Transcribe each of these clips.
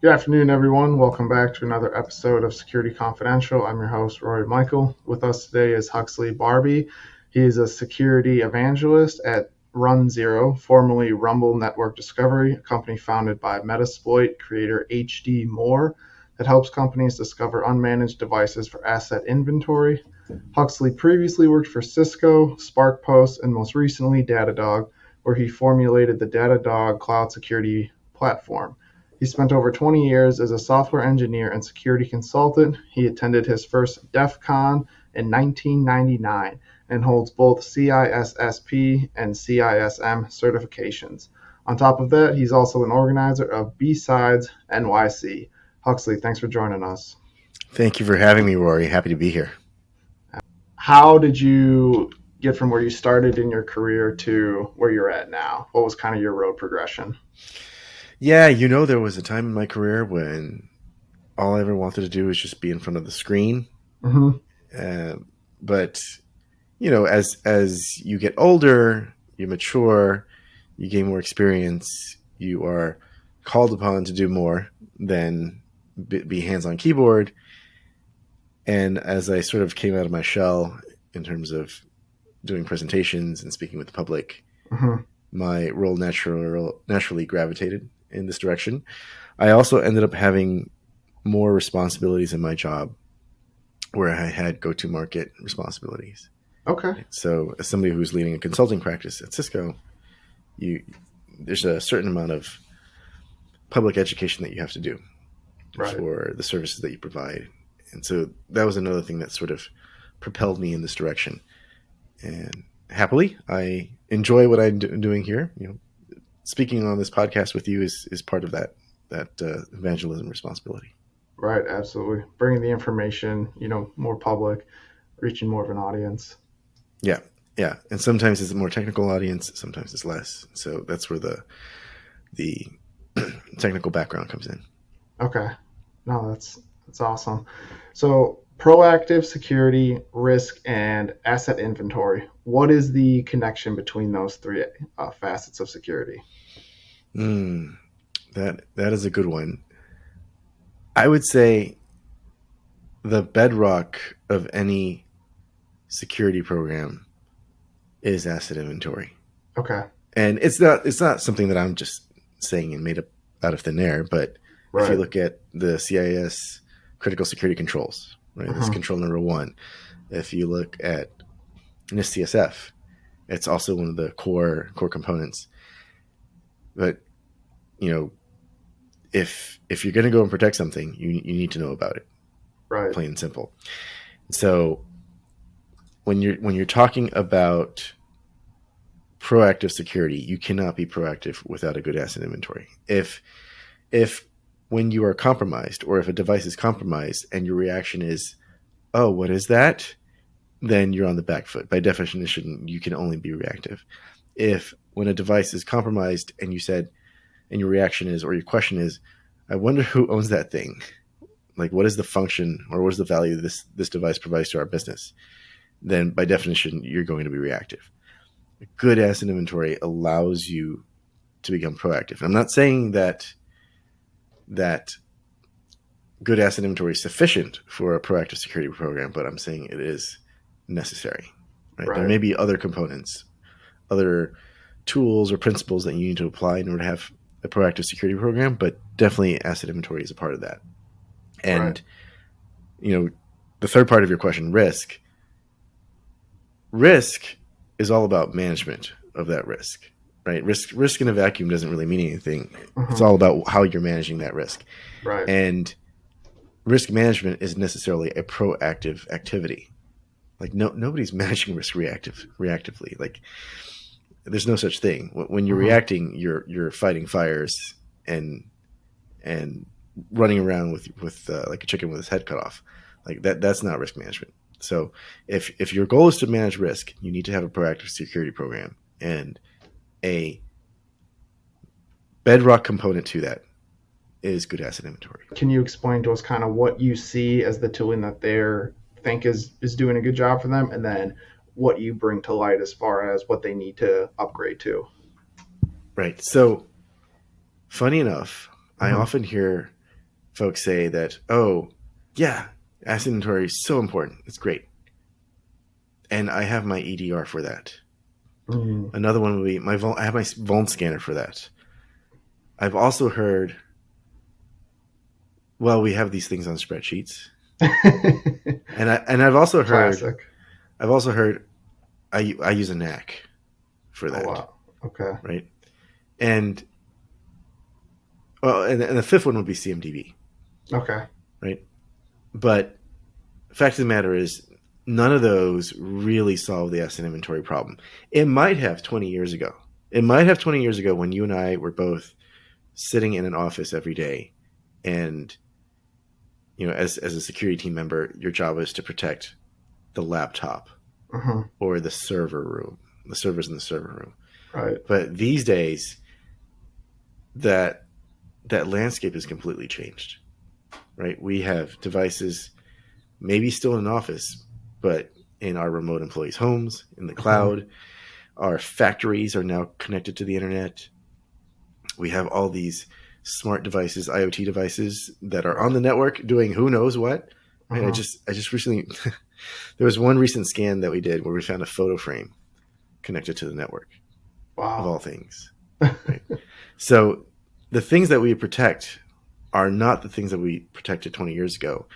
Good afternoon, everyone. Welcome back to another episode of Security Confidential. I'm your host, Rory Michael. With us today is Huxley Barbie. He is a security evangelist at Run Zero, formerly Rumble Network Discovery, a company founded by Metasploit creator HD Moore that helps companies discover unmanaged devices for asset inventory. Huxley previously worked for Cisco, SparkPost, and most recently Datadog, where he formulated the Datadog cloud security platform. He spent over 20 years as a software engineer and security consultant. He attended his first DEF CON in 1999 and holds both CISSP and CISM certifications. On top of that, he's also an organizer of B-Sides NYC. Huxley, thanks for joining us. Thank you for having me, Rory. Happy to be here. How did you get from where you started in your career to where you're at now? What was kind of your road progression? Yeah, there was a time in my career when all I ever wanted to do was just be in front of the screen. Mm-hmm. Uh, but as you get older, you mature, you gain more experience, you are called upon to do more than be hands-on keyboard. And as I sort of came out of my shell in terms of doing presentations and speaking with the public, Mm-hmm. my role naturally gravitated in this direction. I also ended up having more responsibilities in my job where I had go-to-market responsibilities. Okay. So as somebody who's leading a consulting practice at Cisco, there's a certain amount of public education that you have to do Right. for the services that you provide. And so that was another thing that sort of propelled me in this direction. And happily, I enjoy what I'm doing here. Speaking on this podcast with you is part of that evangelism responsibility. Right, absolutely. Bringing the information, more public, reaching more of an audience. Yeah, yeah. And sometimes it's a more technical audience, sometimes it's less. So that's where the technical background comes in. Okay. No, that's awesome. So, proactive security, risk, and asset inventory. What is the connection between those three facets of security? That is a good one. I would say the bedrock of any security program is asset inventory. Okay. And it's not something that I'm just saying and made up out of thin air, but if you Right. look at the CIS critical security controls, right, that's Uh-huh. control number one. If you look at NIST CSF, it's also one of the core components. But if you're going to go and protect something, you need to know about it, Right. plain and simple. So when you're talking about proactive security, you cannot be proactive without a good asset inventory. If when you are compromised, or if a device is compromised and your reaction is, oh, what is that? Then you're on the back foot. By definition, you can only be reactive. If when a device is compromised and your reaction is, or your question is, I wonder who owns that thing. Like, what is the function or what is the value this device provides to our business? Then by definition, you're going to be reactive. A good asset inventory allows you to become proactive. And I'm not saying that good asset inventory is sufficient for a proactive security program, but I'm saying it is necessary. Right? There Right. may be other components, other tools or principles that you need to apply in order to have a proactive security program, but definitely asset inventory is a part of that. And Right. the third part of your question, risk is all about management of that risk. Right? Risk in a vacuum doesn't really mean anything. It's Uh-huh. all about how you're managing that risk. Right. And risk management isn't necessarily a proactive activity. Like nobody's managing risk reactively. Like there's no such thing. When you're Uh-huh. reacting, you're fighting fires and running around with like a chicken with his head cut off. Like that's not risk management. So if your goal is to manage risk, you need to have a proactive security program, and a bedrock component to that is good asset inventory. Can you explain to us kind of what you see as the tooling that they're think is doing a good job for them, and then what you bring to light as far as what they need to upgrade to? Right. So funny enough, I Uh-huh. often hear folks say that, oh, yeah, asset inventory is so important. It's great. And I have my EDR for that. Mm. Another one would be I have my vuln scanner for that. I've also heard, well, we have these things on spreadsheets. And Classic. I've also heard I use a NAC for Oh that, wow. Okay. right? And well, and the fifth one would be CMDB, Okay. right? But the fact of the matter is, none of those really solve the asset inventory problem. It might have 20 years ago. It might have 20 years ago when you and I were both sitting in an office every day, and as a security team member, your job is to protect the laptop Hmm. or the server room, the servers in the server room. Right. But these days, that landscape has completely changed, right? We have devices maybe still in an office, but in our remote employees' homes, in the Hmm. cloud. Our factories are now connected to the internet. We have all these smart devices, IoT devices that are on Right. the network doing who knows what. Right? Hmm. I just recently there was one recent scan that we did where we found a photo frame connected to the network of Wow. all things. Right. So the things that we protect are not the things that we protected 20 years ago.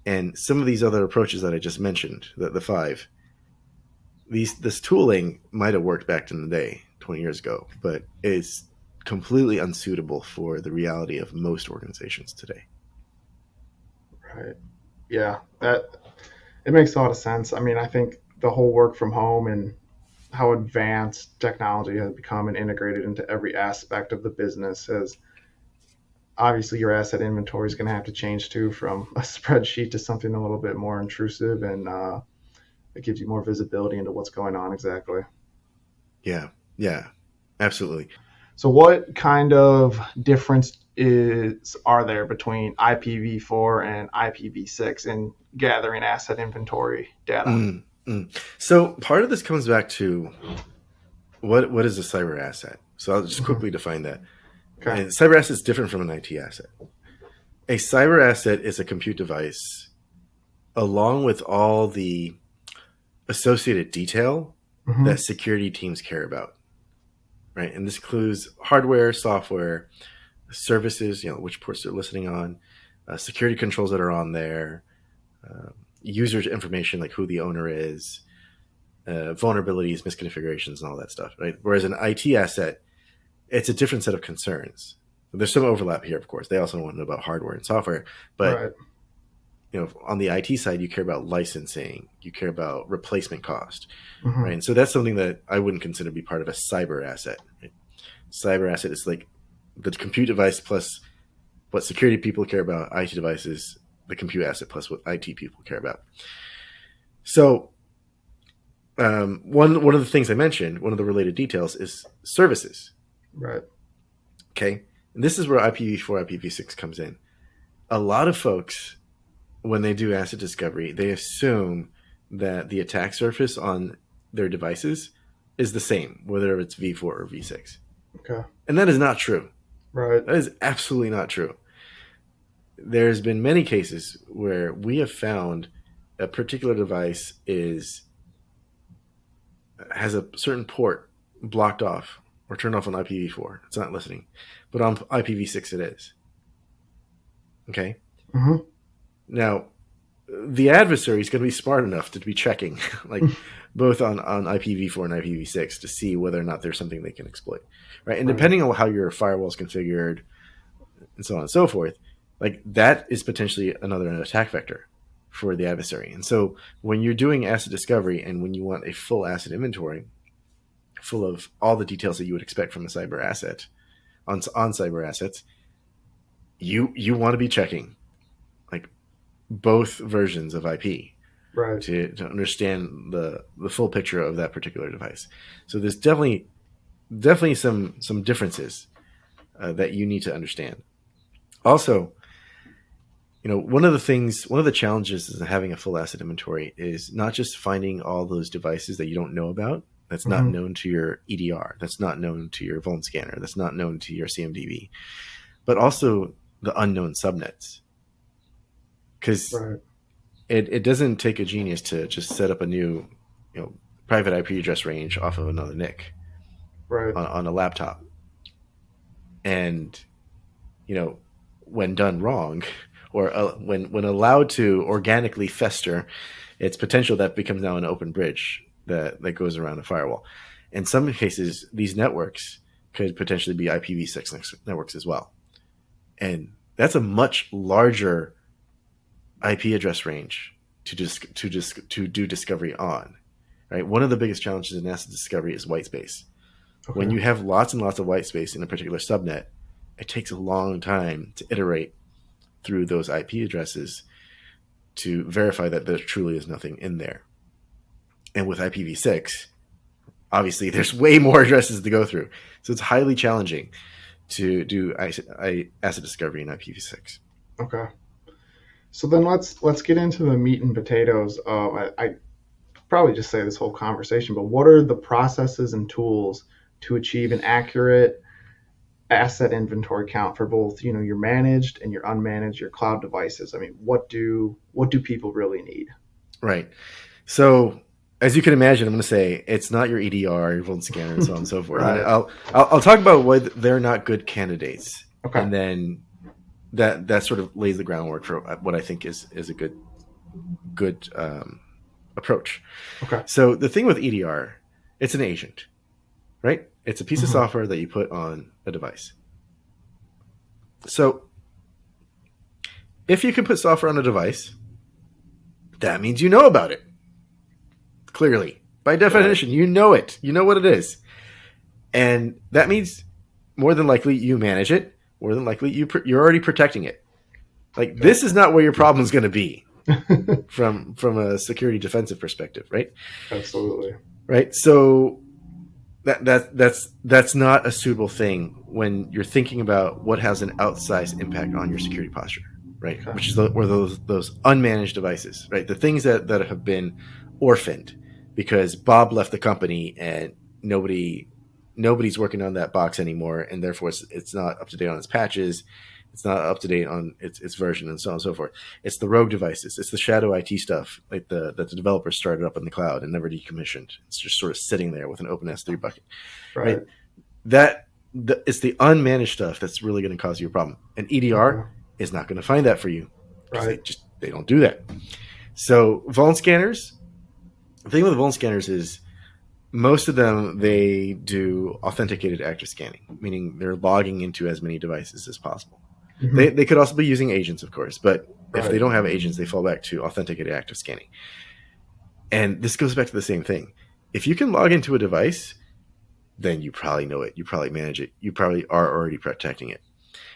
And some of these other approaches that I just mentioned, the five, this tooling might have worked back in the day 20 years ago, but it's completely unsuitable for the reality of most organizations today. Right. Yeah. That it makes a lot of sense. I mean, I think the whole work from home and how advanced technology has become and integrated into every aspect of the business has obviously your asset inventory is going to have to change too from a spreadsheet to something a little bit more intrusive and it gives you more visibility into what's going on exactly. Yeah, yeah, absolutely. So, what kind of difference are there between IPv4 and IPv6 in gathering asset inventory data? Mm, mm. So part of this comes back to what is a cyber asset. So I'll just Hmm. quickly define that. Okay. And cyber asset is different from an IT asset. A cyber asset is a compute device along with all the associated detail Hmm. that security teams care about, right? And this includes hardware, software, services, which ports they're listening on, security controls that are on there, uh, user information like who the owner is, vulnerabilities, misconfigurations, and all that stuff, right? Whereas an IT asset, it's a different set of concerns. There's some overlap here, of course. They also want to know about hardware and software, but Right. on the IT side, you care about licensing, you care about replacement cost, Hmm. right? And so that's something that I wouldn't consider to be part of a cyber asset. Right? Cyber asset is like the compute device plus what security people care about, IT devices, the compute asset plus what IT people care about. So one of the things I mentioned, one of the related details is services. Right. Okay, and this is where IPv4, IPv6 comes in. A lot of folks, when they do asset discovery, they assume that the attack surface on their devices is the same, whether it's V4 or V6, Okay. and that is not true. Right. That is absolutely not true. There's been many cases where we have found a particular device has a certain port blocked off or turned off on IPv4. It's not listening, but on IPv6 it is. Okay. Hmm. Now the adversary is going to be smart enough to be checking, like both on IPv4 and IPv6, to see whether or not there's something they can exploit, right? And Right. depending on how your firewall is configured, and so on and so forth, like that is potentially another attack vector for the adversary. And so when you're doing asset discovery and when you want a full asset inventory, full of all the details that you would expect from a cyber asset on cyber assets, you want to be checking like both versions of IP Right. to understand the full picture of that particular device. So there's definitely some differences that you need to understand. Also, one of the challenges in having a full asset inventory is not just finding all those devices that you don't know about, that's not Hmm. known to your EDR, that's not known to your vuln scanner, that's not known to your CMDB, but also the unknown subnets. because Right. it doesn't take a genius to just set up a new, private IP address range off of another NIC Right. on a laptop. And, when done wrong, or when allowed to organically fester, its potential that becomes now an open bridge that goes around a firewall. In some cases, these networks could potentially be IPv6 networks as well. And that's a much larger IP address range to do discovery on. Right? One of the biggest challenges in asset discovery is white space. When Okay. you have lots and lots of white space in a particular subnet, it takes a long time to iterate through those IP addresses to verify that there truly is nothing in there. And with IPv6, obviously there's way more addresses to go through. So it's highly challenging to do asset discovery in IPv6. Okay. So then let's get into the meat and potatoes. I probably just say this whole conversation, but what are the processes and tools to achieve an accurate asset inventory count for both, your managed and your unmanaged, your cloud devices? I mean, what do people really need? Right. So as you can imagine, I'm going to say it's not your EDR, your Volt scanner, and so on and so forth. And Right. I'll talk about why they're not good candidates, Okay. and then that sort of lays the groundwork for what I think is a good approach. Okay. So the thing with EDR, it's an agent, right? It's a piece of Hmm. software that you put on a device. So if you can put software on a device, that means you know about it. Clearly, by Right. definition, you know it. You know what it is, and that means more than likely you manage it. More than likely you're already protecting it. Like Yep. this is not where your problem is going to be from a security defensive perspective, right? Absolutely. Right. So that's not a suitable thing when you're thinking about what has an outsized impact on your security posture, right? Okay. Which is where those unmanaged devices, right? The things that have been orphaned because Bob left the company and nobody's working on that box anymore, and therefore it's not up to date on its patches, it's not up to date on its version, and so on and so forth. It's the rogue devices, it's the shadow IT stuff, like that the developers started up in the cloud and never decommissioned. It's just sort of sitting there with an open S3 bucket, Right. right? It's the unmanaged stuff that's really going to cause you a problem. And Okay. EDR is not going to find that for you because Right. they don't do that. So vuln scanners, the thing with vuln scanners is most of them, they do authenticated active scanning, meaning they're logging into as many devices as possible. Hmm. They could also be using agents, of course, but if they Right. don't have agents, they fall back to authenticated active scanning. And this goes back to the same thing. If you can log into a device, then you probably know it. You probably manage it. You probably are already protecting it.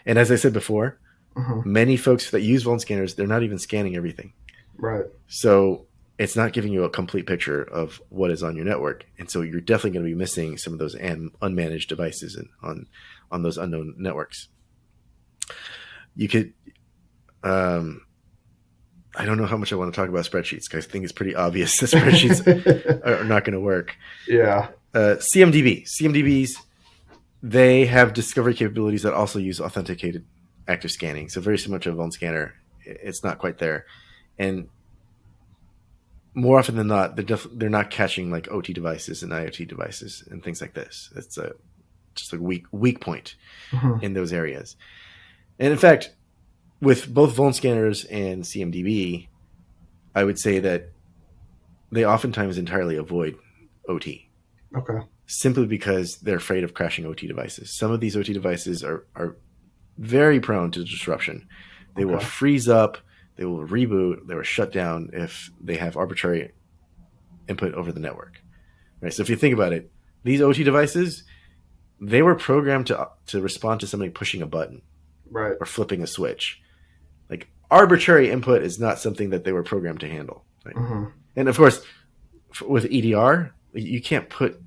And as I said before, Hmm. many folks that use vuln scanners, they're not even scanning everything. Right. So it's not giving you a complete picture of what is on your network. And so you're definitely going to be missing some of those unmanaged devices on those unknown networks. You could, um, I don't know how much I want to talk about spreadsheets because I think it's pretty obvious that spreadsheets are not going to work. Yeah. CMDBs, they have discovery capabilities that also use authenticated active scanning. So very similar to a vuln scanner, it's not quite there. And more often than not, they're not catching like OT devices and IoT devices and things like this. It's just a weak point Hmm. in those areas. And in fact, with both vuln scanners and CMDB, I would say that they oftentimes entirely avoid OT Okay. simply because they're afraid of crashing OT devices. Some of these OT devices are very prone to disruption. They will Okay. freeze up, they will reboot, they will shut down if they have arbitrary input over the network. Right. So if you think about it, these OT devices, they were programmed to respond to somebody pushing a button Right. or flipping a switch. Like arbitrary input is not something that they were programmed to handle. Right? Hmm. And of course, with EDR, you can't put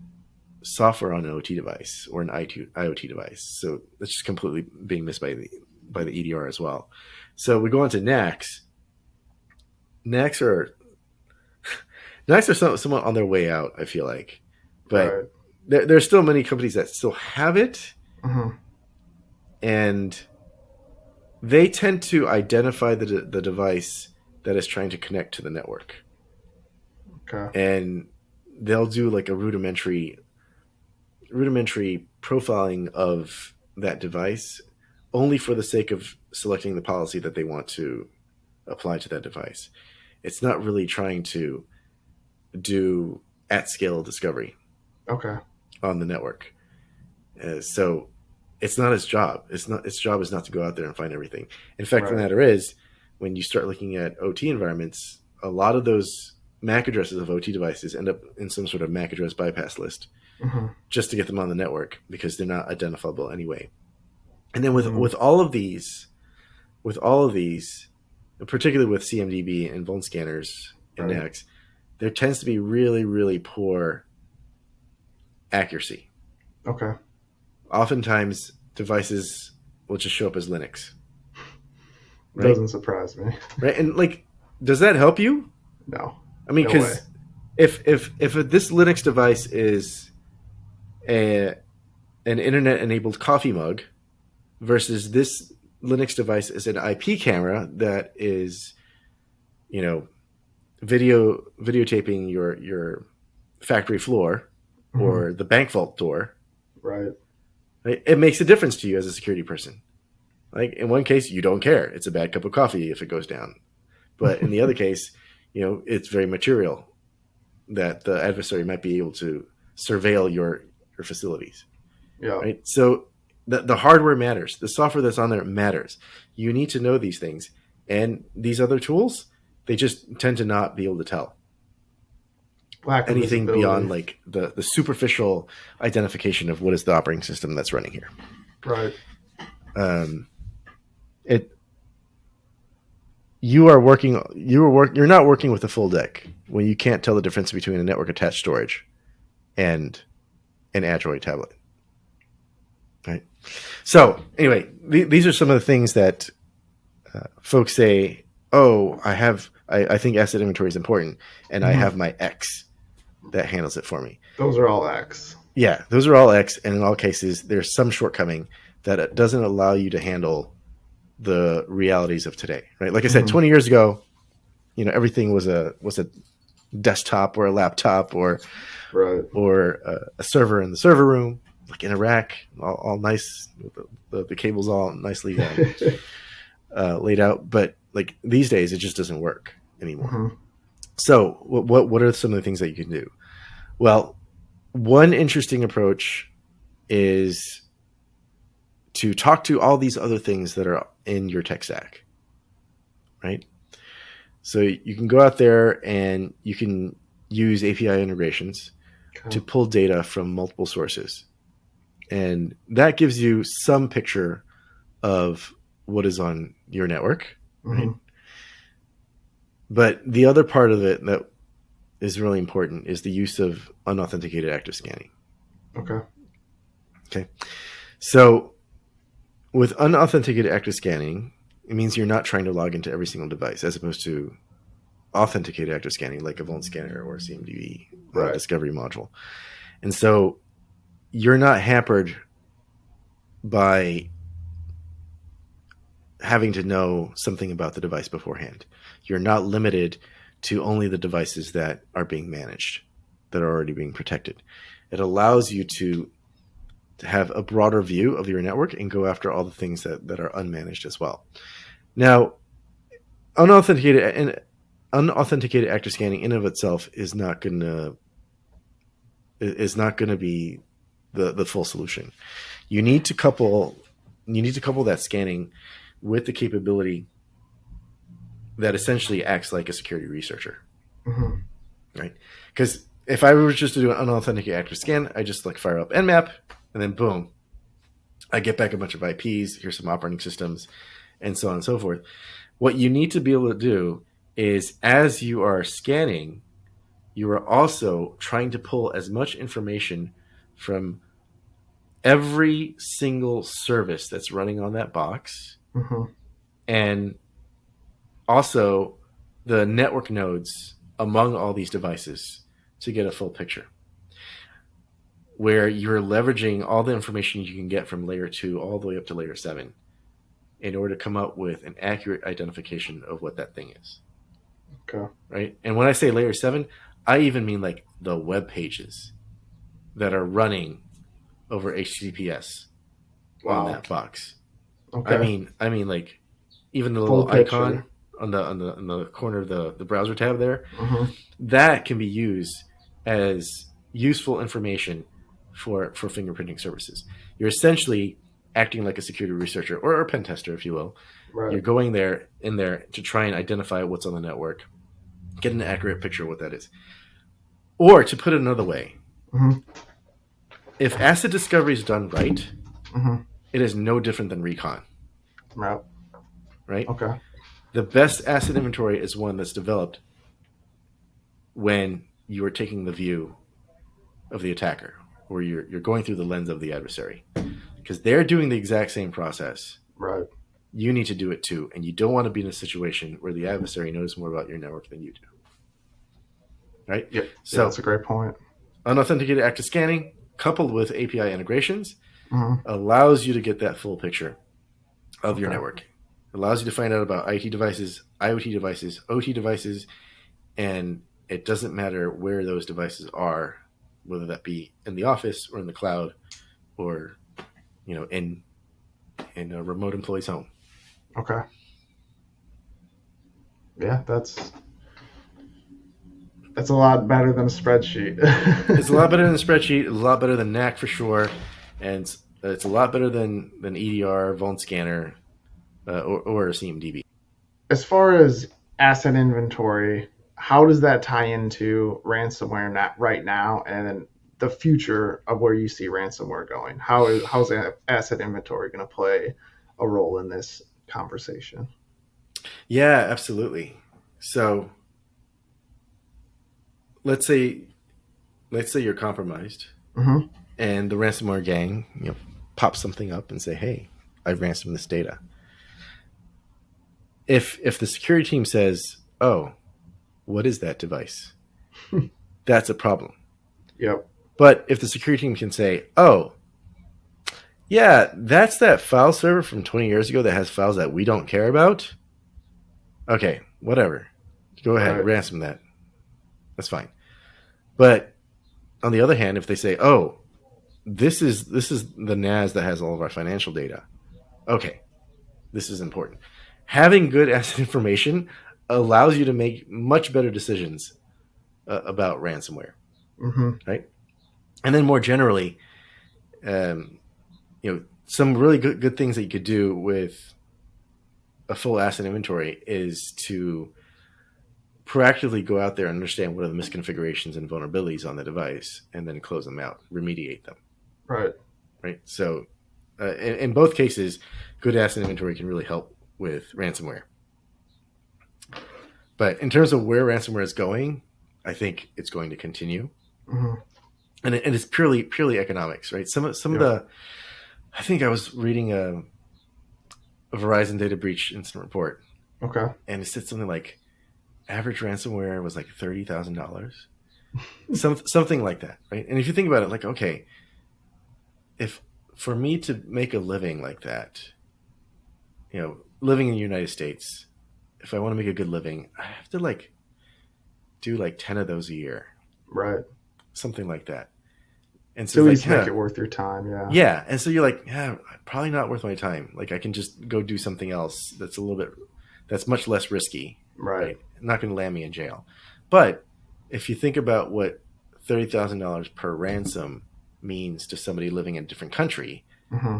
software on an OT device or an IoT device. So that's just completely being missed by the EDR as well. So we go on to NACs. NACs are NACs are somewhat on their way out, I feel like, but Right. there's still many companies that still have it, Hmm. and they tend to identify the device that is trying to connect to the network. Okay. And they'll do like a rudimentary profiling of that device only for the sake of selecting the policy that they want to apply to that device. It's not really trying to do at scale discovery Okay. on the network. So it's not its job. Its job is not to go out there and find everything. In fact, the Right. matter is, when you start looking at OT environments, a lot of those MAC addresses of OT devices end up in some sort of MAC address bypass list Mm-hmm. just to get them on the network because they're not identifiable anyway. And then Mm-hmm. with all of these, particularly with CMDB and vuln scanners and Right. NACs, there tends to be really, really poor accuracy. Okay. Oftentimes, devices will just show up as Linux, right? Doesn't surprise me. Right, and like, does that help you? No. I mean, No way. because if this Linux device is a an internet enabled coffee mug versus this Linux device is an IP camera that is, you know, videotaping your factory floor Mm-hmm. or the bank vault door, Right. right? It makes a difference to you as a security person. Like in one case, you don't care; it's a bad cup of coffee if it goes down. But in the other case, it's very material that the adversary might be able to surveil your facilities, Yeah. right? So the hardware matters. The software that's on there matters. You need to know these things. And these other tools, they just tend to not be able to tell Lack of anything beyond visibility. like the superficial identification of what is the operating system that's running here. Right. Um, it you're not working with a full deck when you can't tell the difference between a network attached storage and an Android tablet. Right. So anyway, these are some of the things that folks say, "Oh, I think asset inventory is important, and I Mm-hmm. have my X that handles it for me." Those are all X. Yeah, those are all X, and in all cases, there's some shortcoming that it doesn't allow you to handle the realities of today. Right. Like I said, Mm-hmm. 20 years ago, everything was a desktop or a laptop Right. or a server in the server room, like in a rack, all nice, with the cables all nicely laid out. But like these days, it just doesn't work anymore. Mm-hmm. So what are some of the things that you can do? Well, one interesting approach is to talk to all these other things that are in your tech stack, right? So you can go out there and you can use API integrations Okay. to pull data from multiple sources. And that gives you some picture of what is on your network, right? Mm-hmm. But the other part of it that is really important is the use of unauthenticated active scanning. Okay. Okay. So with unauthenticated active scanning, it means you're not trying to log into every single device as opposed to authenticated active scanning like a vuln scanner or CMDB Right. discovery module. And so you're not hampered by having to know something about the device beforehand. You're not limited to only the devices that are being managed, that are already being protected. It allows you to have a broader view of your network and go after all the things that are unmanaged as well. Now, unauthenticated active scanning in of itself is not going to be the full solution. You need to couple that scanning with the capability that essentially acts like a security researcher, Mm-hmm. right? Because if I were just to do an unauthenticated active scan, I just like fire up Nmap and then boom, I get back a bunch of IPs. Here's some operating systems, and so on and so forth. What you need to be able to do is, as you are scanning, you are also trying to pull as much information from every single service that's running on that box, Mm-hmm. and also the network nodes among all these devices to get a full picture, where you're leveraging all the information you can get from layer 2 all the way up to layer 7 in order to come up with an accurate identification of what that thing is. Okay. right? And when I say layer 7, I even mean like the web pages that are running over HTTPS on Wow. that box. Okay. I mean like even the Full little icon picture. on the corner of the browser tab there, Mm-hmm. that can be used as useful information for fingerprinting services. You're essentially acting like a security researcher or a pen tester, if you will. Right. You're going there in there to try and identify what's on the network, get an accurate picture of what that is. Or to put it another way, Mm-hmm. if asset discovery is done right, Mm-hmm. it is no different than recon, Right. right? Okay. The best asset inventory is one that's developed when you are taking the view of the attacker, or you're going through the lens of the adversary, because they're doing the exact same process. Right. You need to do it too, and you don't want to be in a situation where the adversary knows more about your network than you do, right? Yeah. Yeah. So That's a great point. unauthenticated active scanning coupled with API integrations Mm-hmm. allows you to get that full picture of your Okay. network. It allows you to find out about IT devices, IoT devices, OT devices, and it doesn't matter where those devices are, whether that be in the office or in the cloud or in a remote employee's home. Okay. Yeah. That's a lot better than a spreadsheet. It's a lot better than a spreadsheet. It's a lot better than NAC for sure, and it's a lot better than EDR, Vuln Scanner, or CMDB. As far as asset inventory, how does that tie into ransomware right now and the future of where you see ransomware going? How's asset inventory going to play a role in this conversation? Yeah, absolutely. So let's say let's say you're compromised, Mm-hmm. and the ransomware gang pops something up and say, "Hey, I've ransomed this data." If the security team says, "Oh, what is that device?" That's a problem. Yep. But if the security team can say, "Oh, yeah, that's that file server from 20 years ago that has files that we don't care about," okay, whatever. Go ahead, Right. ransom that. That's fine. But on the other hand, if they say, "Oh, this is the NAS that has all of our financial data," okay, this is important. Having good asset information allows you to make much better decisions about ransomware, Mm-hmm. right? And then more generally, um, some really good things that you could do with a full asset inventory is to proactively go out there and understand what are the misconfigurations and vulnerabilities on the device, and then close them out, remediate them, Right. right? So, in both cases, good asset inventory can really help with ransomware. But in terms of where ransomware is going, I think it's going to continue, Mm-hmm. and it's purely economics, right? Some of Yep. the I think I was reading a Verizon data breach incident report, Okay. and it said something like average ransomware was like $30,000, something like that, right? And if you think about it, like, okay, if for me to make a living like that, living in the United States, if I want to make a good living, I have to like do like 10 of those a year, Right. something like that. And so To at it's like, least make huh, it worth your time. Yeah. yeah. And so you're like, yeah, probably not worth my time. Like I can just go do something else that's much less risky, Right. right? Not going to land me in jail. But if you think about what $30,000 per ransom means to somebody living in a different country, Mm-hmm.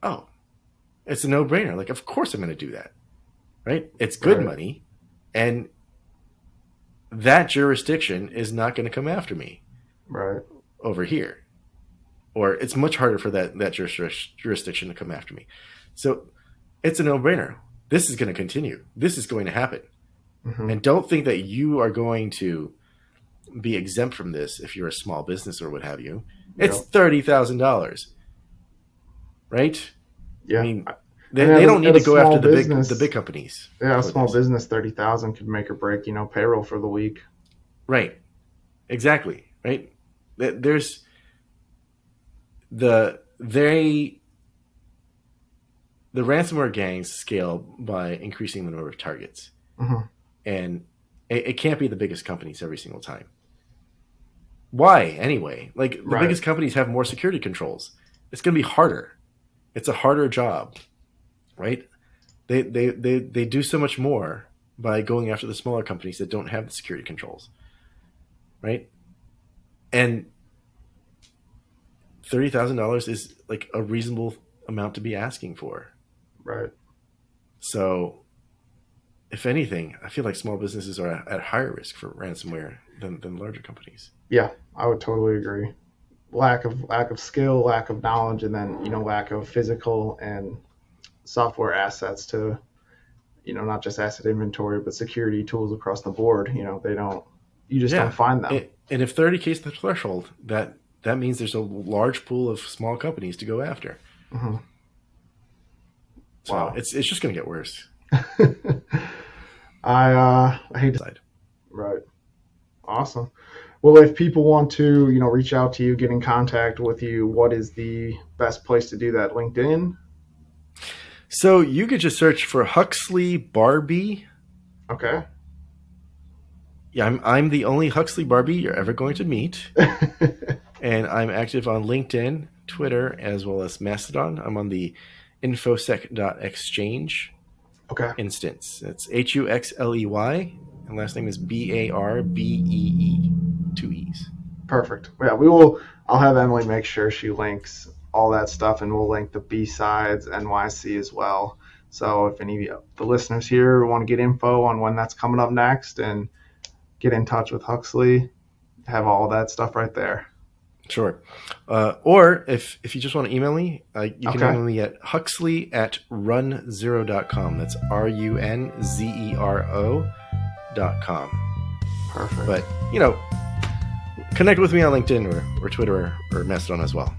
oh, it's a no-brainer. Like, of course I'm going to do that, right? It's good Right. money, and that jurisdiction is not going to come after me Right. over here, or it's much harder for that jurisdiction to come after me. So it's a no-brainer. This is going to continue. This is going to happen. Mm-hmm. And don't think that you are going to be exempt from this if you're a small business or what have you. It's Yep. $30,000, right? I Yeah. mean, And they don't need at a to go small after the business, big companies yeah, a for small this, business, 30,000 could make or break, payroll for the week. right? Exactly, right? There's they the ransomware gangs scale by increasing the number of targets, Mm-hmm. and It can't be the biggest companies every single time. Why anyway? Like the Right. biggest companies have more security controls. It's going to be harder. It's a harder job, right? They do so much more by going after the smaller companies that don't have the security controls, right? And $30,000 is like a reasonable amount to be asking for. Right. So, if anything, I feel like small businesses are at higher risk for ransomware than larger companies. Yeah, I would totally agree. Lack of skill, lack of knowledge, and then lack of physical and software assets to not just asset inventory but security tools across the board. They don't. You just don't Yeah, find them. and if 30K is the threshold, that means there's a large pool of small companies to go after. Hmm. So Wow. it's just going to get worse. I hate to. Right. Awesome. Well, if people want to, reach out to you, get in contact with you, what is the best place to do that? LinkedIn? So you could just search for Huxley Barbie. Okay. Yeah, I'm the only Huxley Barbie you're ever going to meet, and I'm active on LinkedIn, Twitter, as well as Mastodon. I'm on the infosec.exchange Okay. instance. It's Huxley, and last name is Barbee, 2 E's. Perfect. Yeah, we will. I'll have Emily make sure she links all that stuff, and we'll link the B sides NYC as well. So if any of the listeners here want to get info on when that's coming up next and get in touch with Huxley, have all that stuff right there. Sure. Or if you just want to email me, you can Okay. email me at huxley@runzero.com. That's RUNZERO.com. Perfect. But, connect with me on LinkedIn or Twitter or Mastodon as well.